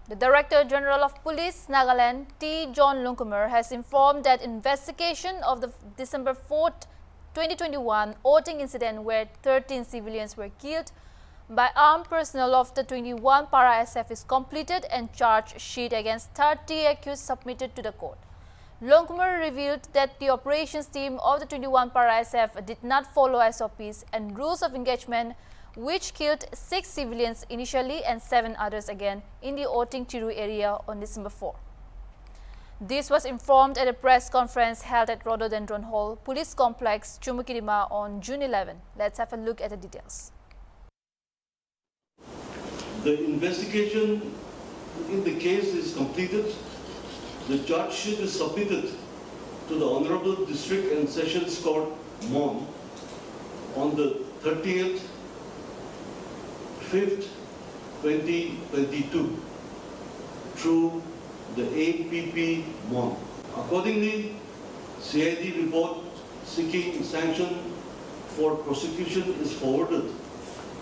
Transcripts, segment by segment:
The Director General of Police, Nagaland, T. John Lunkumar, has informed that investigation of the December 4, 2021 Oting incident where 13 civilians were killed by armed personnel of the 21 Para-SF is completed and charge sheet against 30 accused submitted to the court. Lunkumar revealed that the operations team of the 21 Para-SF did not follow SOPs and rules of engagement, which killed 6 civilians initially and 7 others again in the Oting Tiru area on December 4. This was informed at a press conference held at Rhododendron Hall, Police Complex, Chumukirima on June 11. Let's have a look at the details. The investigation in the case is completed. The charge sheet is submitted to the Honorable District and Sessions Court, Mon, on the 30th 5th, 2022 through the APP Mon. Accordingly, CID report seeking sanction for prosecution is forwarded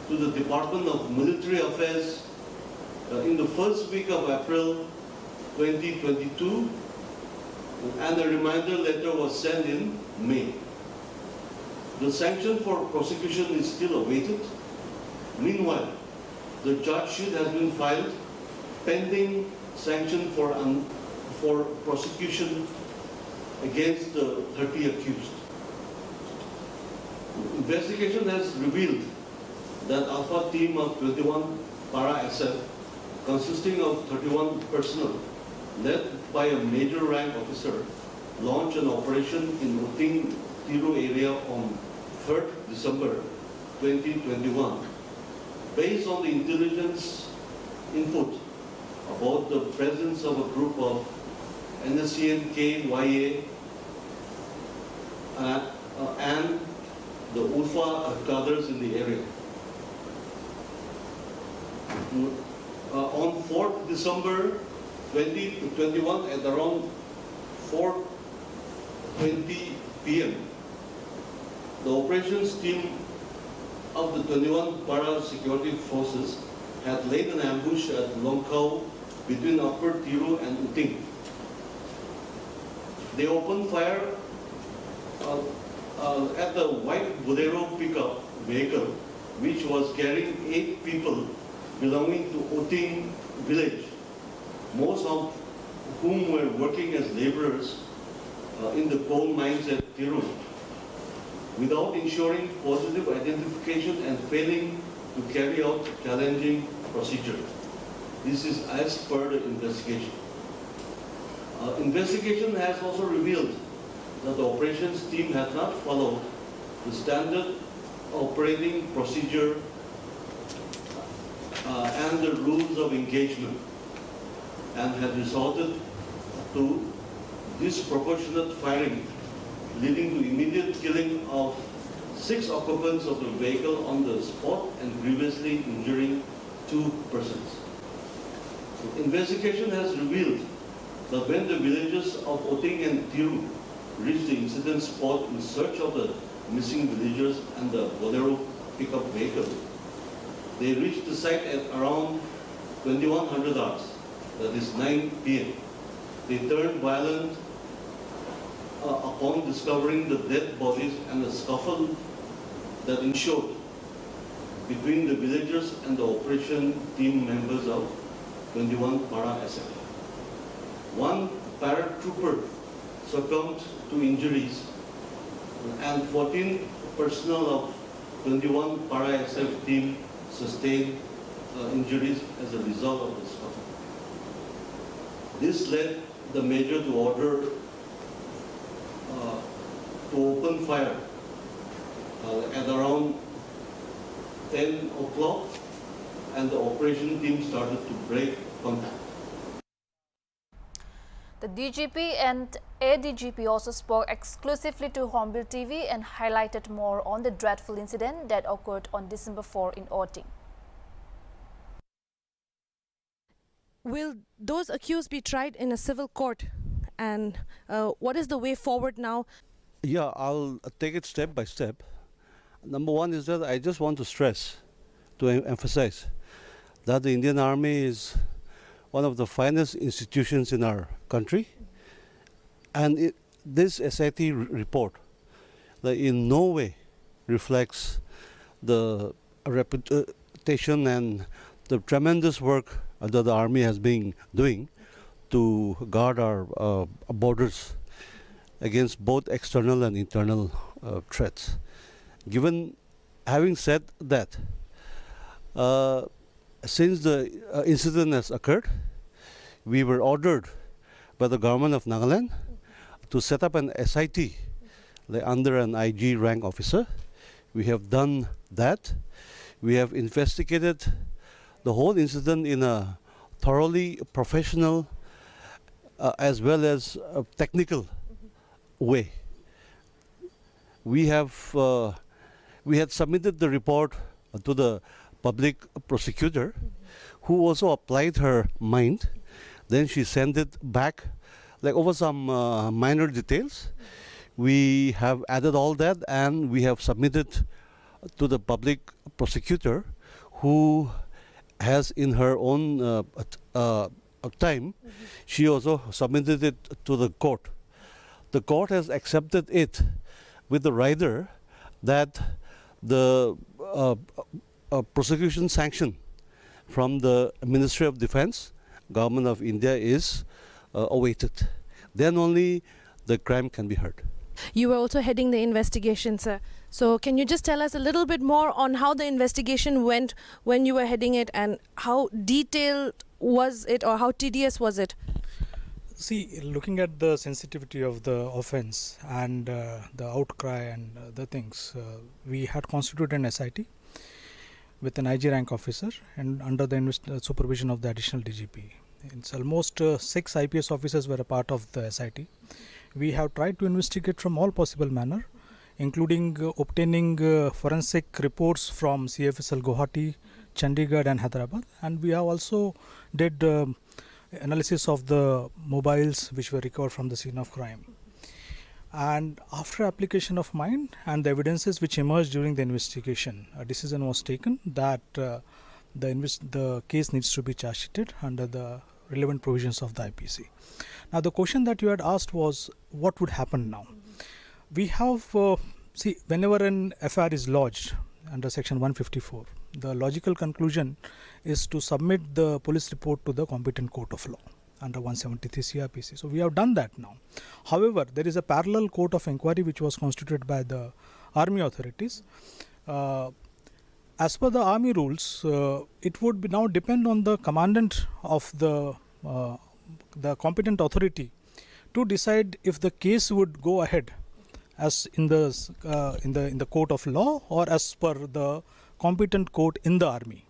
to the Department of Military Affairs in the first week of April 2022, and a reminder letter was sent in May. The sanction for prosecution is still awaited. Meanwhile, the charge sheet has been filed pending sanction for prosecution against the 30 accused. Investigation has revealed that Alpha team of 21 Para-SF, consisting of 31 personnel, led by a major rank officer, launched an operation in Oting Tiru area on 3rd December 2021. Based on the intelligence input about the presence of a group of NSCN-KYA and the Ulfa cadres in the area. On 4th December 2021 at around 4:20 p.m., the operations team of the 21 para-security forces had laid an ambush at Longkau between Upper Tiru and Oting. They opened fire at the white Bolero pickup vehicle, which was carrying 8 people belonging to Oting village, most of whom were working as laborers in the coal mines at Tiru, without ensuring positive identification and failing to carry out challenging procedure. This is as per the investigation. Investigation has also revealed that the operations team had not followed the standard operating procedure and the rules of engagement, and had resorted to disproportionate firing, leading to immediate killing of 6 occupants of the vehicle on the spot and grievously injuring 2 persons. Investigation has revealed that when the villagers of Oting and Tiru reached the incident spot in search of the missing villagers and the Bolero pickup vehicle, they reached the site at around 2100 hours, that is 9 p.m. They turned violent upon discovering the dead bodies and a scuffle that ensued between the villagers and the operation team members of 21 Para-SF. One paratrooper succumbed to injuries and 14 personnel of 21 Para-SF team sustained injuries as a result of the scuffle. This led the major to order to open fire at around 10 o'clock, and the operation team started to break contact. The DGP and ADGP also spoke exclusively to Hornbill TV and highlighted more on the dreadful incident that occurred on December 4 in Oting. Will those accused be tried in a civil court? And what is the way forward now? Yeah, I'll take it step by step. Number one is that I just want to stress, to emphasize, that the Indian Army is one of the finest institutions in our country. And this SIT report in no way reflects the reputation and the tremendous work that the Army has been doing to guard our borders against both external and internal threats. Having said that, since the incident has occurred, we were ordered by the government of Nagaland to set up an SIT under an IG rank officer. We have done that. We have investigated the whole incident in a thoroughly professional as well as a technical way. We had submitted the report to the public prosecutor, who also applied her mind. Then she sent it back over some minor details. We have added all that and we have submitted to the public prosecutor, who has in her own time, she also submitted it to the court. The court has accepted it with the rider that the prosecution sanction from the Ministry of Defense, Government of India, is awaited. Then only the crime can be heard. You were also heading the investigation, sir. So can you just tell us a little bit more on how the investigation went when you were heading it, and how detailed was it or how tedious was it? See, looking at the sensitivity of the offense and the outcry and the things, we had constituted an SIT with an IG rank officer and under the supervision of the additional DGP. It's almost 6 IPS officers were a part of the SIT. We have tried to investigate from all possible manner, including obtaining forensic reports from CFSL Guwahati, Chandigarh and Hyderabad, and we have also did analysis of the mobiles which were recovered from the scene of crime. And after application of mind and the evidences which emerged during the investigation, a decision was taken that the case needs to be charge sheeted under the relevant provisions of the IPC. Now the question that you had asked was, what would happen now? We have, whenever an FIR is lodged under section 154, the logical conclusion is to submit the police report to the competent court of law under 173 CRPC. So we have done that now. However, there is a parallel court of inquiry which was constituted by the army authorities. As per the army rules, it would be now depend on the commandant of the competent authority to decide if the case would go ahead as in the court of law or as per the competent court in the army.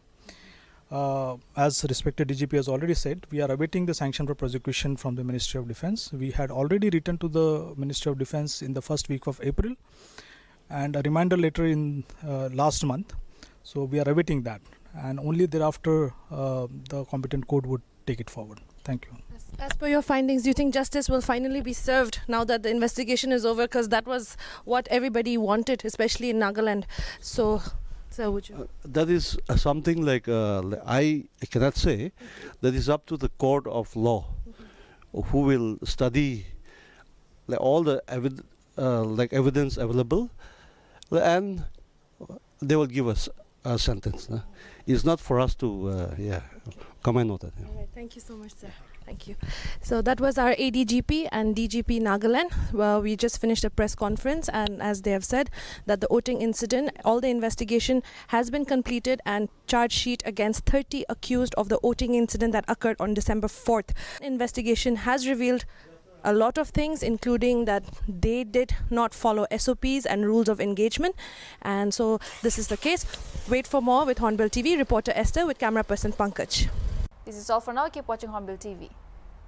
As respected DGP has already said, we are awaiting the sanction for prosecution from the Ministry of Defence. We had already written to the Ministry of Defence in the first week of April and a reminder letter in last month. So we are awaiting that, and only thereafter the competent court would take it forward. Thank you. As per your findings, do you think justice will finally be served now that the investigation is over? Because that was what everybody wanted, especially in Nagaland. So, sir, would you? That is something I cannot say. That is up to the court of law, who will study all the evidence available, and they will give us a sentence. It's not for us to comment on that. All right, thank you so much, sir. Thank you. So that was our ADGP and DGP Nagaland. Well, we just finished a press conference, and as they have said that the Oting incident, all the investigation has been completed and charge sheet against 30 accused of the Oting incident that occurred on December 4th. Investigation has revealed a lot of things, including that they did not follow SOPs and rules of engagement, and so this is the case. Wait for more with Hornbill TV. Reporter Esther with camera person Pankaj. This is all for now. Keep watching Hornbill TV.